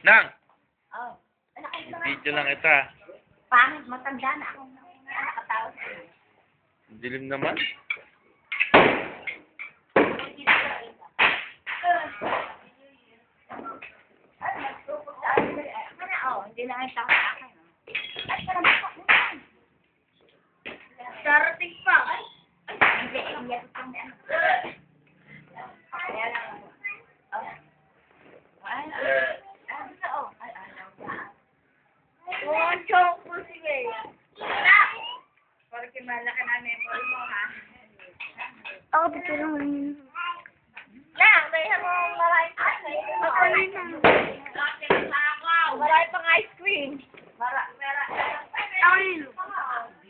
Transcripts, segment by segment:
Nang! Oh. Video lang ita. Pangit, matanda na ako. Nakatawa. Dilim naman. Hindi lang ang tao sa akin. Ay, parang baka naman. Darating pa. Ay, hindi. Hindi ako pang ano. Kaya lang. Ay, gusto oh. Ay, ayaw ka. Oh, choke po sige. Para kimalaki na memory mo, ha? Ako dito naman. Lang, may hamong maraming ice cream. Ako rin na. Marami pang ice cream. Ako rin.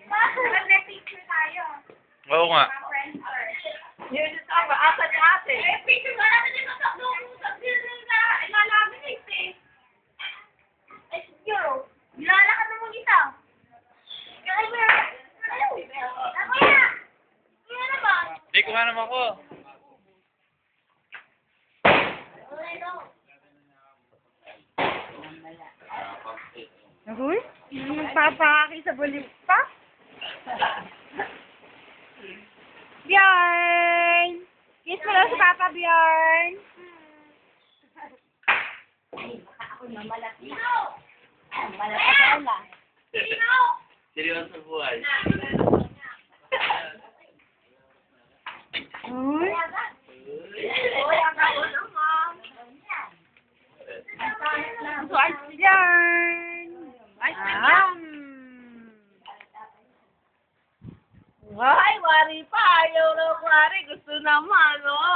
Mag-picture tayo. Oo nga. Yun yung tama. Asa ni ate? Eh, picture nga natin yung sa building na ilalabit eh. Eh, siguro. Nilalakad mo isa. Kaya mo yan. Ako yan. Yan naman. Hindi, kuha naman ako. Uy, magpapakaki sa bulik pa. Bjorn! Kiss mo lang sa Papa, Bjorn. Ako na malaki. Malaki pala. Seryoso buhay. Uy, so ice Bjorn. Ay, wari pa. Ayaw na wari. Gusto naman, oh.